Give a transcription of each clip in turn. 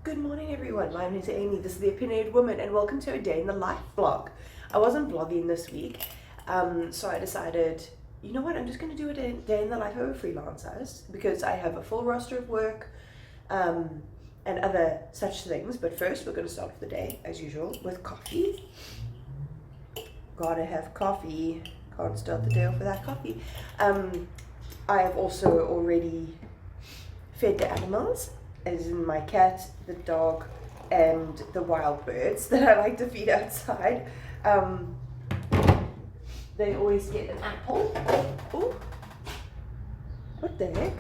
Good morning everyone, my name is Amy, this is the Opinionated Woman and welcome to a day in the life vlog. I wasn't vlogging this week, so I decided, you know what, I'm just going to do a day in the life of a freelancer because I have a full roster of work and other such things. But first we're going to start off the day, as usual, with coffee. Gotta have coffee, can't start the day off without coffee. I have also already fed the animals, as in my cat, the dog, and the wild birds that I like to feed outside. They always get an apple. Ooh, what the heck?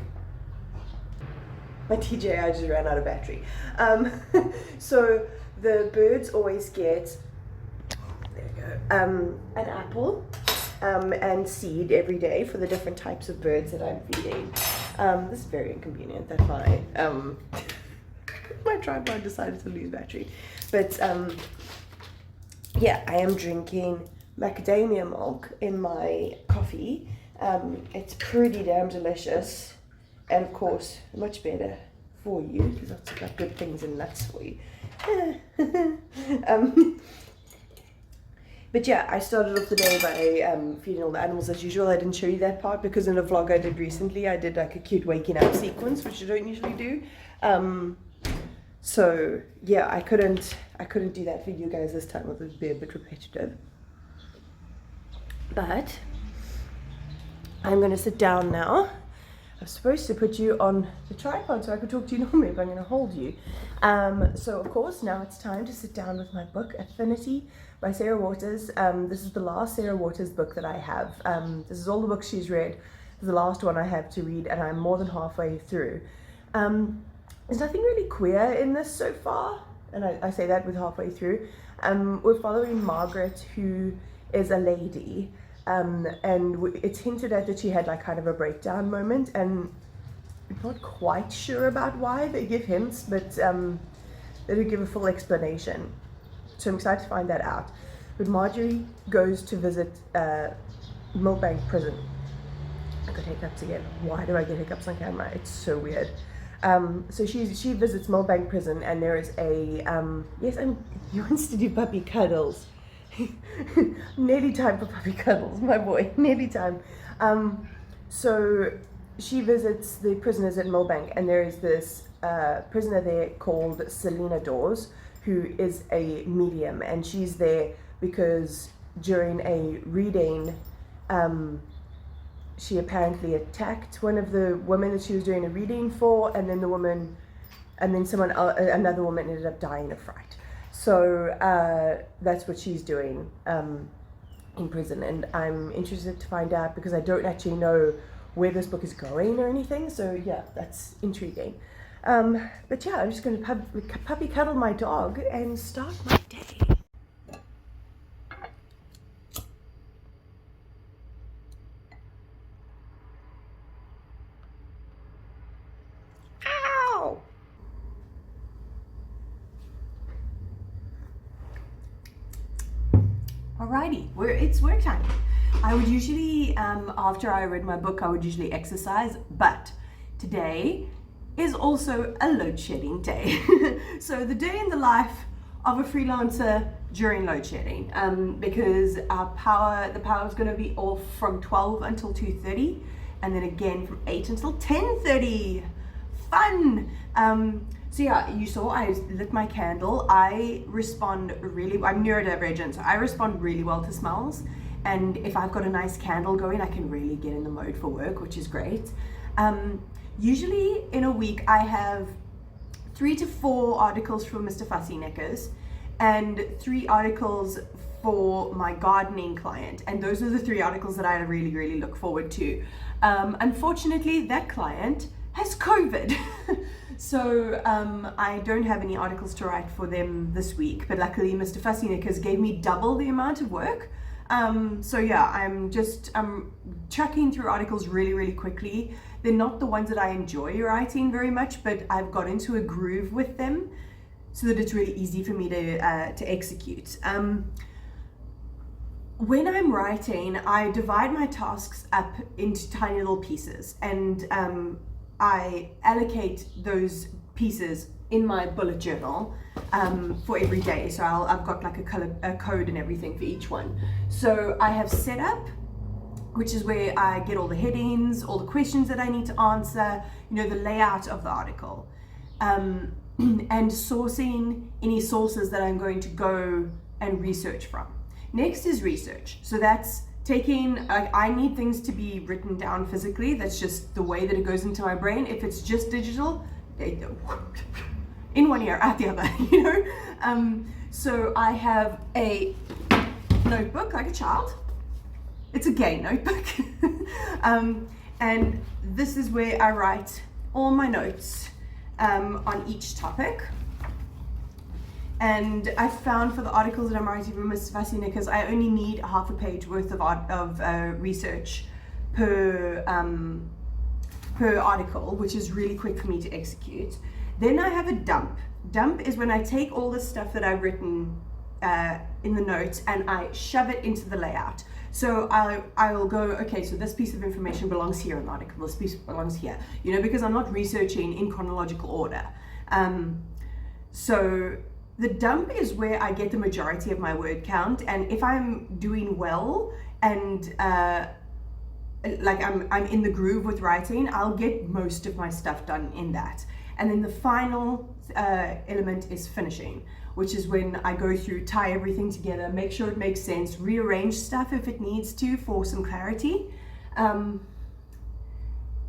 My DJI just ran out of battery. So the birds always get, there we go, an apple and seed every day for the different types of birds that I'm feeding. This is very inconvenient that my tripod decided to lose battery. But yeah, I am drinking macadamia milk in my coffee. It's pretty damn delicious, and of course much better for you because lots of got good things in nuts for you. But yeah, I started off the day by feeding all the animals as usual. I didn't show you that part because in a vlog I did recently, I did like a cute waking up sequence, which I don't usually do. So yeah, I couldn't do that for you guys this time. It would be a bit repetitive. But I'm gonna sit down now. I was supposed to put you on the tripod so I could talk to you normally, but I'm gonna hold you. So of course now it's time to sit down with my book, Affinity by Sarah Waters. This is the last Sarah Waters book that I have. This is all the books she's read. This is the last one I have to read, and I'm more than halfway through. There's nothing really queer in this so far, and I say that with halfway through. We're following Margaret, who is a lady, and it's hinted at that she had like kind of a breakdown moment, and I'm not quite sure about why. They give hints, but they don't give a full explanation. So I'm excited to find that out. But Marjorie goes to visit Millbank prison. I got hiccups again. Why do I get hiccups on camera? It's so weird. So she visits Millbank prison, and there is a yes, he wants to do puppy cuddles. Nearly time for puppy cuddles, my boy. Nearly time. So she visits the prisoners at Millbank, and there is this prisoner there called Selena Dawes, who is a medium, and she's there because during a reading, she apparently attacked one of the women that she was doing a reading for, and then another woman ended up dying of fright. So that's what she's doing in prison, and I'm interested to find out because I don't actually know where this book is going or anything. So yeah, that's intriguing. But yeah, I'm just going to puppy cuddle my dog and start my day. Ow! Alrighty, it's work time. I would usually, after I read my book, I would usually exercise, but today is also a load shedding day. So the day in the life of a freelancer during load shedding, because the power is going to be off from 12 until 2:30, and then again from 8 until 10:30. Fun. So yeah, you saw I lit my candle. I'm neurodivergent, so I respond really well to smells, and if I've got a nice candle going, I can really get in the mode for work, which is great. Usually in a week I have 3 to 4 articles for Mr. Fussy Knickers and 3 articles for my gardening client, and those are the 3 articles that I really, really look forward to. Unfortunately, that client has COVID. So I don't have any articles to write for them this week, but luckily Mr. Fussy Knickers gave me double the amount of work. So yeah, I'm chucking through articles really, really quickly. They're not the ones that I enjoy writing very much, but I've got into a groove with them so that it's really easy for me to execute. When I'm writing, I divide my tasks up into tiny little pieces, and I allocate those pieces in my bullet journal for every day. So I've got like a code and everything for each one. So I have set up, which is where I get all the headings, all the questions that I need to answer, you know, the layout of the article, and sourcing any sources that I'm going to go and research from. Next is research. So that's taking, I need things to be written down physically. That's just the way that it goes into my brain. If it's just digital, in one ear, out the other, you know? So I have a notebook like a child. It's a gay notebook. And this is where I write all my notes on each topic. And I found for the articles that I'm writing for Mr. Fascina, because I only need half a page worth of research per article, which is really quick for me to execute. Then I have a dump. Dump is when I take all the stuff that I've written in the notes and I shove it into the layout. So I will go, okay, so this piece of information belongs here in the article, this piece belongs here, you know, because I'm not researching in chronological order. So the dump is where I get the majority of my word count, and if I'm doing well and like I'm in the groove with writing, I'll get most of my stuff done in that. And then the final element is finishing, which is when I go through, tie everything together, make sure it makes sense, rearrange stuff if it needs to for some clarity.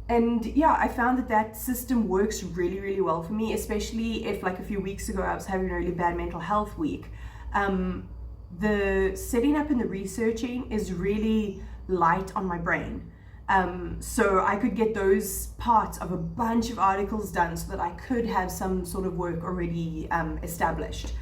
And yeah, I found that system works really, really well for me, especially if like a few weeks ago I was having a really bad mental health week. The setting up and the researching is really light on my brain. So I could get those parts of a bunch of articles done so that I could have some sort of work already established.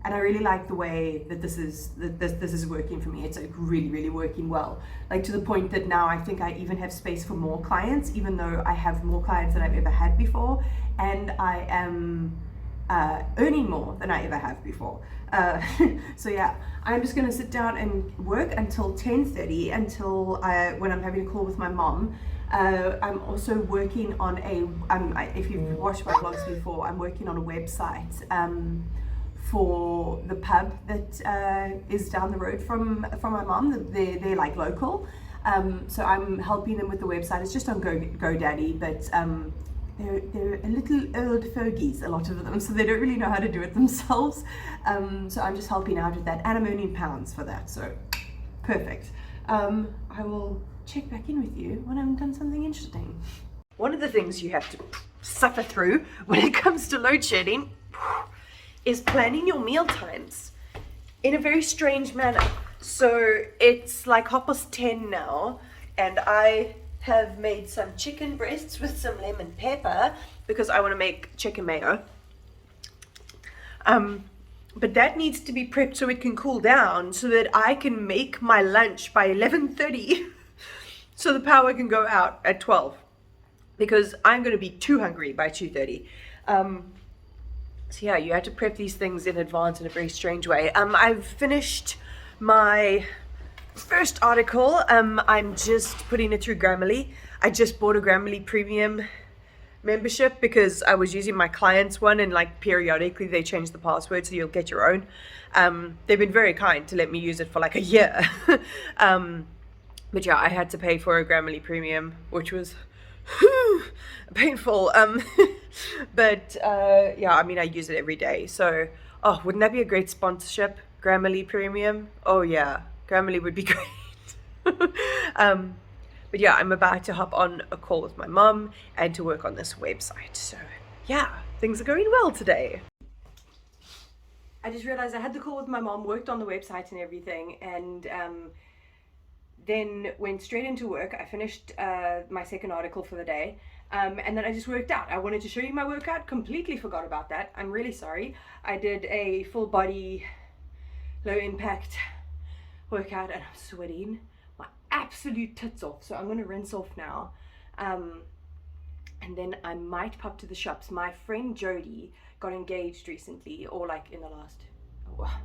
And I really like the way that this is working for me. It's like really, really working well. Like to the point that now I think I even have space for more clients, even though I have more clients than I've ever had before, and I am earning more than I ever have before. So yeah, I'm just gonna sit down and work until 10:30, until when I'm having a call with my mom. I'm also working on if you've watched my vlogs before, I'm working on a website for the pub that is down the road from my mom. They're like local, so I'm helping them with the website. It's just on GoDaddy, but they're a little old fogies, a lot of them, so they don't really know how to do it themselves. So I'm just helping out with that, and I'm earning pounds for that, so perfect. I will check back in with you when I've done something interesting. One of the things you have to suffer through when it comes to load shedding is planning your meal times in a very strange manner. So it's like 10:30 now, and I have made some chicken breasts with some lemon pepper because I want to make chicken mayo. But that needs to be prepped so it can cool down so that I can make my lunch by 11:30 so the power can go out at 12, because I'm going to be too hungry by 2:30. So yeah, you have to prep these things in advance in a very strange way. I've finished my first article. I'm just putting it through Grammarly. I just bought a Grammarly premium membership because I was using my client's one, and like periodically they change the password, so you'll get your own. They've been very kind to let me use it for like a year. But yeah, I had to pay for a Grammarly premium, which was painful. But yeah, I mean, I use it every day. So, oh, wouldn't that be a great sponsorship? Grammarly premium? Oh yeah, Grammarly would be great. But yeah, I'm about to hop on a call with my mom and to work on this website. So yeah, things are going well today. I just realized I had the call with my mom, worked on the website and everything, and then went straight into work. I finished my second article for the day, and then I just worked out. I wanted to show you my workout, completely forgot about that. I'm really sorry. I did a full body, low impact workout, and I'm sweating my absolute tits off, so I'm going to rinse off now, and then I might pop to the shops. My friend Jody got engaged recently, or like in the last,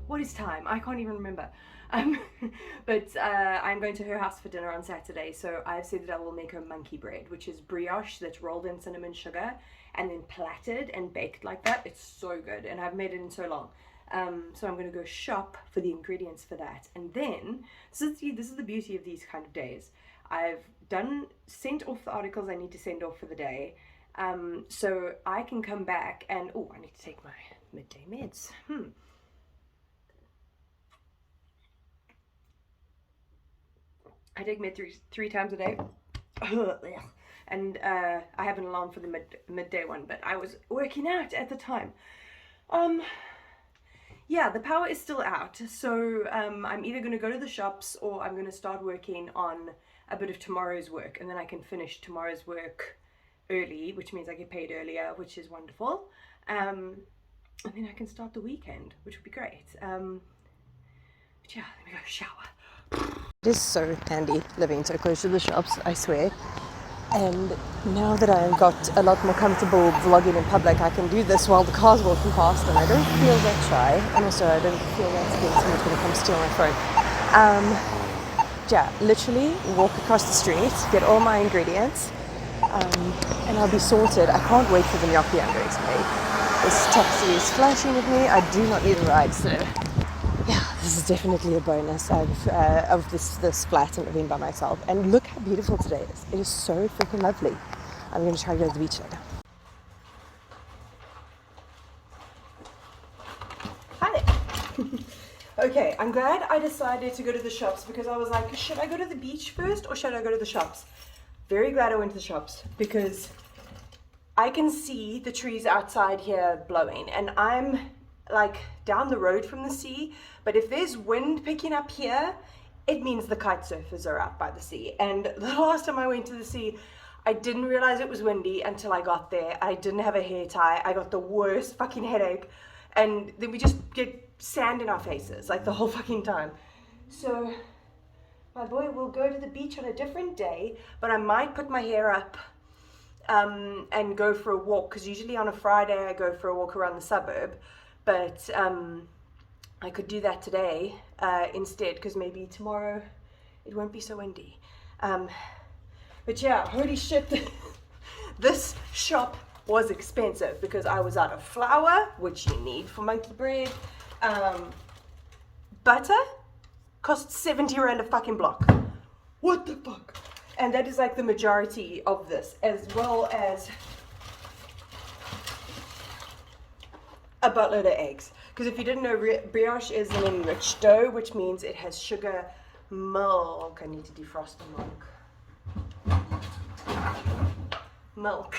what is time? I can't even remember. But I'm going to her house for dinner on Saturday, so I've said that I will make her monkey bread, which is brioche that's rolled in cinnamon sugar and then platted and baked like that. It's so good, and I've made it in so long. So I'm going to go shop for the ingredients for that, and then this is the beauty of these kind of days. I've sent off the articles I need to send off for the day, so I can come back and I need to take my midday meds. I take med three times a day. And I have an alarm for the midday one, but I was working out at the time. Yeah, the power is still out, so I'm either going to go to the shops or I'm going to start working on a bit of tomorrow's work, and then I can finish tomorrow's work early, which means I get paid earlier, which is wonderful. And then I can start the weekend, which would be great. But yeah, let me go shower. It is so handy living so close to the shops, I swear. And now that I've got a lot more comfortable vlogging in public, I can do this while the car's walking past, and I don't feel that shy, and also I don't feel that someone's going to come steal my phone. Yeah, literally walk across the street, get all my ingredients, and I'll be sorted. I can't wait for the gnocchi I'm going to make. This taxi is flashing at me. I do not need a ride, so yeah, this is definitely a bonus of this flat and living by myself. And look how beautiful today is. It is so freaking lovely. I'm going to try to go to the beach later. Hi there. Okay, I'm glad I decided to go to the shops, because I was like, should I go to the beach first or should I go to the shops? Very glad I went to the shops, because I can see the trees outside here blowing, and I'm like down the road from the sea, but if there's wind picking up here, it means the kite surfers are out by the sea. And the last time I went to the sea, I didn't realize it was windy until I got there. I didn't have a hair tie. I got the worst fucking headache, and then we just get sand in our faces like the whole fucking time. So my boy will go to the beach on a different day, but I might put my hair up and go for a walk, because usually on a Friday I go for a walk around the suburb. But I could do that today instead, because maybe tomorrow it won't be so windy. But yeah, holy shit, this shop was expensive, because I was out of flour, which you need for monkey bread. Butter cost 70 rand a fucking block. What the fuck? And that is like the majority of this, as well as a buttload of eggs. Because if you didn't know, brioche is an enriched dough, which means it has sugar, milk. I need to defrost the milk,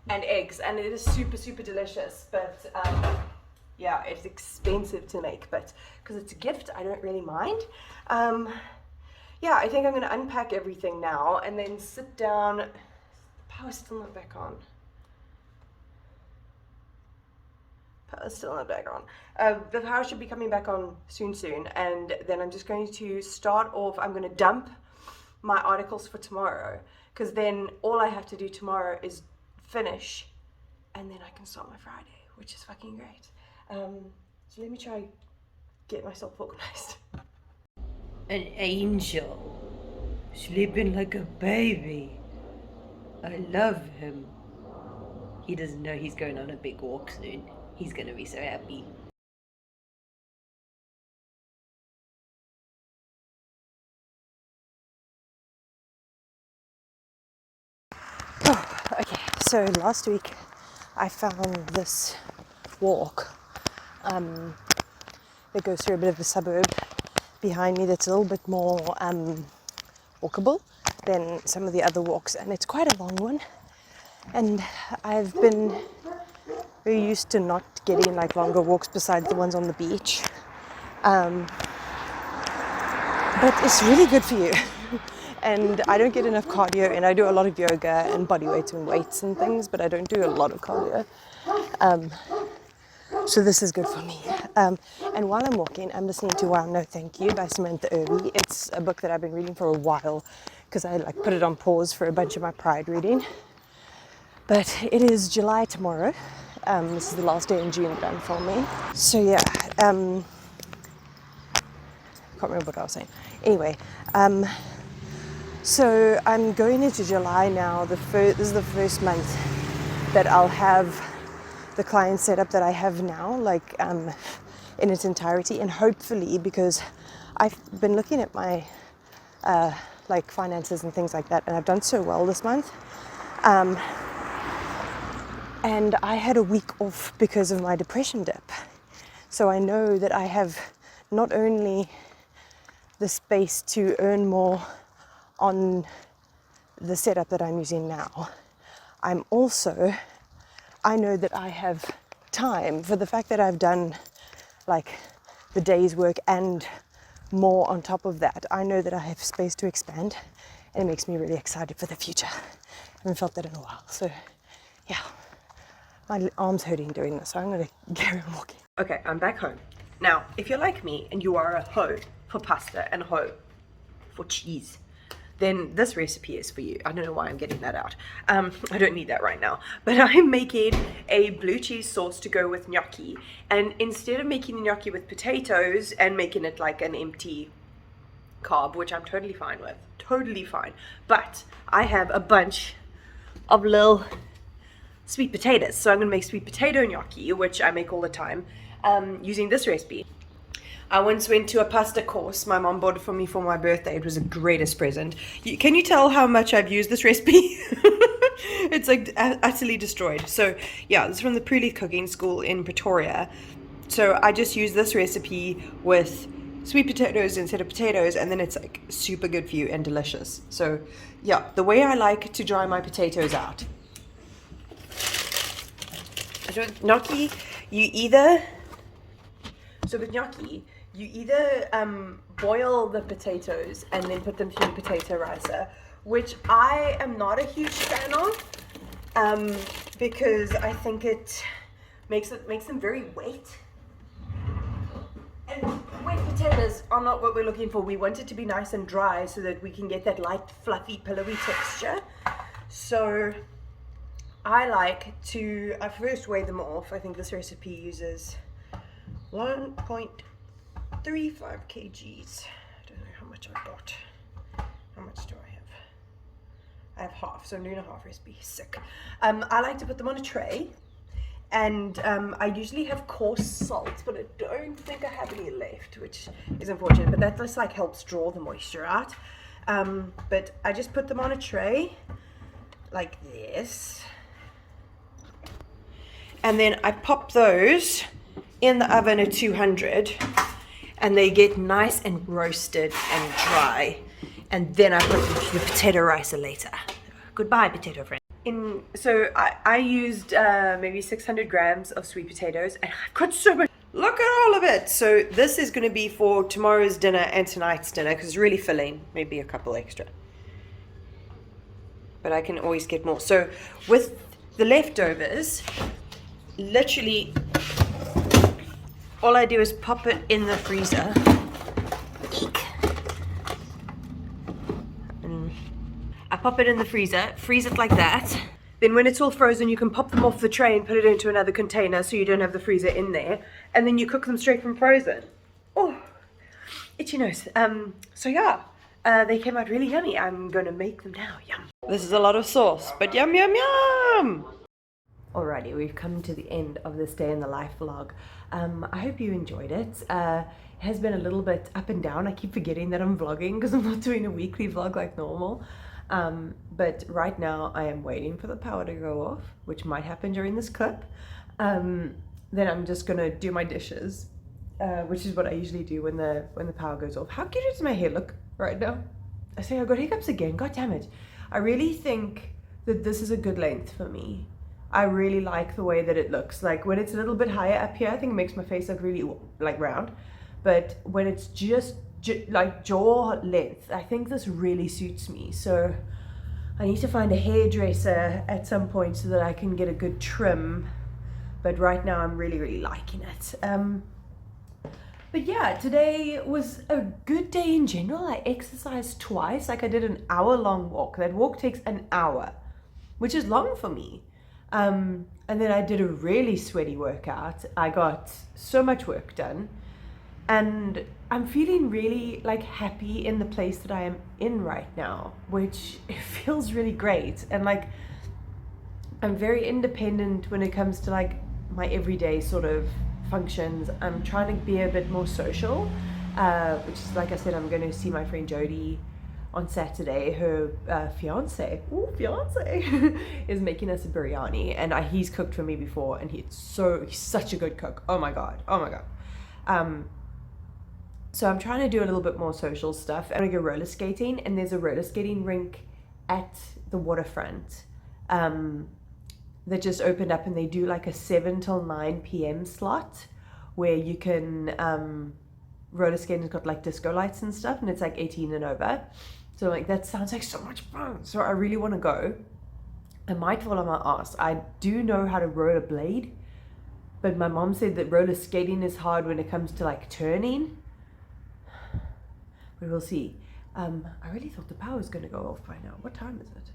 and eggs, and it is super, super delicious. But yeah, it's expensive to make, but because it's a gift, I don't really mind. Yeah, I think I'm going to unpack everything now and then sit down. The power's still not back on. The power should be coming back on soon, and then I'm just going to start off. I'm going to dump my articles for tomorrow, because then all I have to do tomorrow is finish, and then I can start my Friday, which is fucking great. So let me try get myself organized. An angel, sleeping like a baby. I love him. He doesn't know he's going on a big walk soon. He's gonna be so happy. Oh, okay, so last week I found this walk that goes through a bit of a suburb behind me that's a little bit more walkable than some of the other walks, and it's quite a long one, and I've been very used to not getting like longer walks besides the ones on the beach, but it's really good for you. And I don't get enough cardio, and I do a lot of yoga and body weight and weights and things, but I don't do a lot of cardio. So this is good for me. And while I'm walking, I'm listening to Wow No Thank You by Samantha Irby. It's a book that I've been reading for a while, because I like put it on pause for a bunch of my Pride reading. But it is July tomorrow. This is the last day in June that I'm filming. So yeah, can't remember what I was saying. Anyway, so I'm going into July now. This is the first month that I'll have the client setup that I have now, like in its entirety, and hopefully, because I've been looking at my like finances and things like that, and I've done so well this month, and I had a week off because of my depression dip, so I know that I have not only the space to earn more on the setup that I'm using now, I know that I have time for the fact that I've done like the day's work and more on top of that. I know that I have space to expand, and it makes me really excited for the future. I haven't felt that in a while. So yeah, my arm's hurting doing this, so I'm gonna carry on walking. Okay, I'm back home. Now, if you're like me and you are a hoe for pasta and hoe for cheese, then this recipe is for you. I don't know why I'm getting that out. I don't need that right now. But I'm making a blue cheese sauce to go with gnocchi. And instead of making the gnocchi with potatoes and making it like an empty carb, which I'm totally fine with, totally fine. But I have a bunch of little sweet potatoes. So I'm gonna make sweet potato gnocchi, which I make all the time, using this recipe. I once went to a pasta course. My mom bought it for me for my birthday. It was the greatest present. Can you tell how much I've used this recipe? It's like utterly destroyed. So yeah, this is from the Pre-Leaf Cooking School in Pretoria. So I just use this recipe with sweet potatoes instead of potatoes, and then it's like super good for you and delicious. So yeah, the way I like to dry my potatoes out. So with gnocchi, with gnocchi, you either boil the potatoes and then put them through the potato ricer, which I am not a huge fan of, because I think it makes them very wet. And wet potatoes are not what we're looking for. We want it to be nice and dry so that we can get that light, fluffy, pillowy texture. So I like to first weigh them off. I think this recipe uses 1.35 kgs. I don't know how much I've got. How much do I have? I have half, so I'm doing a half recipe. Sick. I like to put them on a tray, and I usually have coarse salt, but I don't think I have any left, which is unfortunate, but that just like helps draw the moisture out. But I just put them on a tray like this, and then I pop those in the oven at 200, and they get nice and roasted and dry, and then I put them to the potato ricer later. Goodbye, potato friend. So I used maybe 600 grams of sweet potatoes, and I've got so much. Look at all of it. So this is going to be for tomorrow's dinner and tonight's dinner, because it's really filling. Maybe a couple extra, but I can always get more. So with the leftovers, literally all I do is pop it in the freezer. Eek. I pop it in the freezer, freeze it like that. Then when it's all frozen, you can pop them off the tray and put it into another container so you don't have the freezer in there. And then you cook them straight from frozen. Oh, itchy nose. So yeah, they came out really yummy. I'm gonna make them now. Yum. This is a lot of sauce, but yum, yum, yum. Alrighty, we've come to the end of this day in the life vlog. I hope you enjoyed it. It has been a little bit up and down. I keep forgetting that I'm vlogging because I'm not doing a weekly vlog like normal. But right now I am waiting for the power to go off, which might happen during this clip. Then I'm just gonna do my dishes, which is what I usually do when the power goes off. How cute does my hair look right now? I say I got hiccups again, god damn it. I really think that this is a good length for me. I really like the way that it looks. Like when it's a little bit higher up here, I think it makes my face look really like round. But when it's just like jaw length, I think this really suits me. So I need to find a hairdresser at some point so that I can get a good trim. But right now I'm really, really liking it. But yeah, today was a good day in general. I exercised twice. Like I did an hour-long walk. That walk takes an hour, which is long for me. And then I did a really sweaty workout. I got so much work done, and I'm feeling really like happy in the place that I am in right now, which it feels really great. And like I'm very independent when it comes to like my everyday sort of functions. I'm trying to be a bit more social, which is, like I said, I'm going to see my friend Jody on Saturday. Her fiance is making us a biryani, and he's cooked for me before, and he's such a good cook. Oh my god. So I'm trying to do a little bit more social stuff. I'm gonna go roller skating, and there's a roller skating rink at the waterfront that just opened up, and they do like a 7 till 9 p.m. slot where you can roller skating. It's got like disco lights and stuff, and it's like 18 and over. So like that sounds like so much fun. So I really want to go. I might fall on my ass. I do know how to rollerblade, but my mom said that roller skating is hard when it comes to like turning. But we'll see. I really thought the power was going to go off by now. What time is it?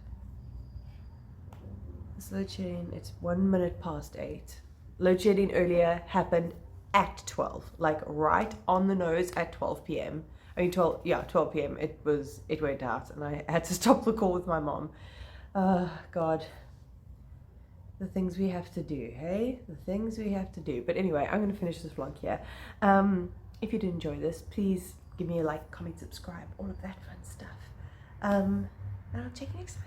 It's load shedding. It's 1 minute past 8. Load shedding earlier happened at 12, like right on the nose at 12 p.m. I mean 12 p.m. It went out, and I had to stop the call with my mom. God, the things we have to do, hey? The things we have to do. But anyway, I'm going to finish this vlog here. If you did enjoy this, please give me a like, comment, subscribe, all of that fun stuff. And I'll check you next time.